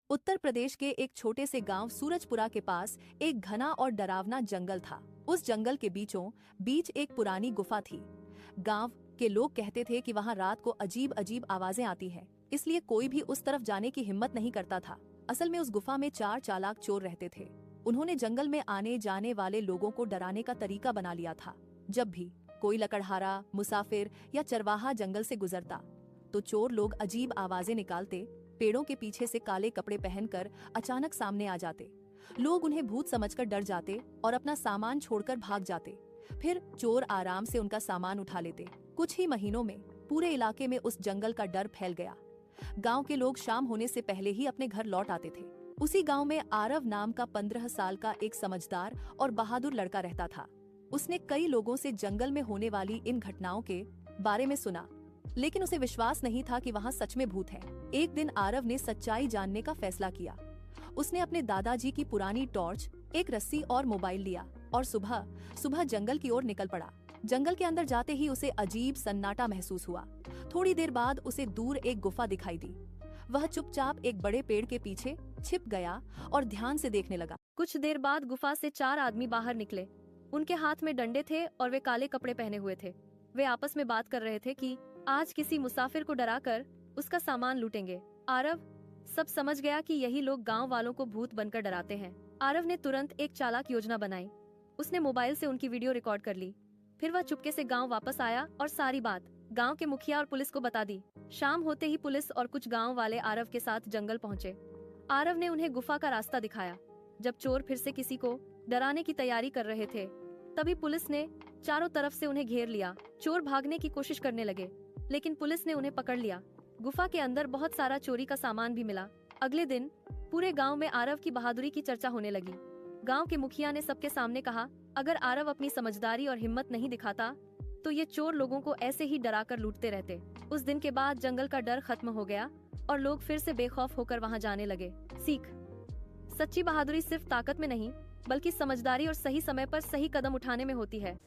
उत्तर प्रदेश के एक छोटे से गांव सूरजपुरा के पास एक घना और डरावना जंगल था। उस जंगल के बीचों बीच एक पुरानी गुफा थी। गांव के लोग कहते थे कि वहां रात को अजीब अजीब आवाजें आती हैं, इसलिए कोई भी उस तरफ जाने की हिम्मत नहीं करता था। असल में उस गुफा में 4 चालाक चोर रहते थे। उन्होंने जंगल में आने जाने वाले लोगों को डराने का तरीका बना लिया था। जब भी कोई लकड़हारा, मुसाफिर या चरवाहा जंगल से गुजरता तो चोर लोग अजीब आवाजें निकालते, पेड़ों के पीछे से काले कपड़े पहनकर अचानक सामने आ जाते। लोग उन्हें भूत समझकर डर जाते और अपना सामान छोड़कर भाग जाते। फिर चोर आराम से उनका सामान उठा लेते। कुछ ही महीनों में पूरे इलाके में उस जंगल का डर फैल गया। गांव के लोग शाम होने से पहले ही अपने घर लौट आते थे। उसी गांव में आरव नाम का 15 साल का एक समझदार और बहादुर लड़का रहता था। उसने कई लोगों से जंगल में होने वाली इन घटनाओं के बारे में सुना, लेकिन उसे विश्वास नहीं था कि वहां सच में भूत है। एक दिन आरव ने सच्चाई जानने का फैसला किया। उसने अपने दादाजी की पुरानी टॉर्च, एक रस्सी और मोबाइल लिया और सुबह सुबह जंगल की ओर निकल पड़ा। जंगल के अंदर जाते ही उसे अजीब सन्नाटा महसूस हुआ। थोड़ी देर बाद उसे दूर एक गुफा दिखाई दी। वह चुपचाप एक बड़े पेड़ के पीछे छिप गया और ध्यान से देखने लगा। कुछ देर बाद गुफा से 4 आदमी बाहर निकले। उनके हाथ में डंडे थे और वे काले कपड़े पहने हुए थे। वे आपस में बात कर रहे थे कि आज किसी मुसाफिर को डराकर उसका सामान लूटेंगे। आरव सब समझ गया कि यही लोग गांव वालों को भूत बनकर डराते हैं। आरव ने तुरंत एक चालाक योजना बनाई। उसने मोबाइल से उनकी वीडियो रिकॉर्ड कर ली। फिर वह चुपके से गांव वापस आया और सारी बात गांव के मुखिया और पुलिस को बता दी। शाम होते ही पुलिस और कुछ गांव वाले आरव के साथ जंगल पहुंचे। आरव ने उन्हें गुफा का रास्ता दिखाया। जब चोर फिर से किसी को डराने की तैयारी कर रहे थे, तभी पुलिस ने चारों तरफ से उन्हें घेर लिया। चोर भागने की कोशिश करने लगे, लेकिन पुलिस ने उन्हें पकड़ लिया। गुफा के अंदर बहुत सारा चोरी का सामान भी मिला। अगले दिन पूरे गांव में आरव की बहादुरी की चर्चा होने लगी। गांव के मुखिया ने सबके सामने कहा, अगर आरव अपनी समझदारी और हिम्मत नहीं दिखाता तो ये चोर लोगों को ऐसे ही डराकर लूटते रहते। उस दिन के बाद जंगल का डर खत्म हो गया और लोग फिर से बेखौफ होकर वहां जाने लगे। सीख: सच्ची बहादुरी सिर्फ ताकत में नहीं, बल्कि समझदारी और सही समय पर सही कदम उठाने में होती है।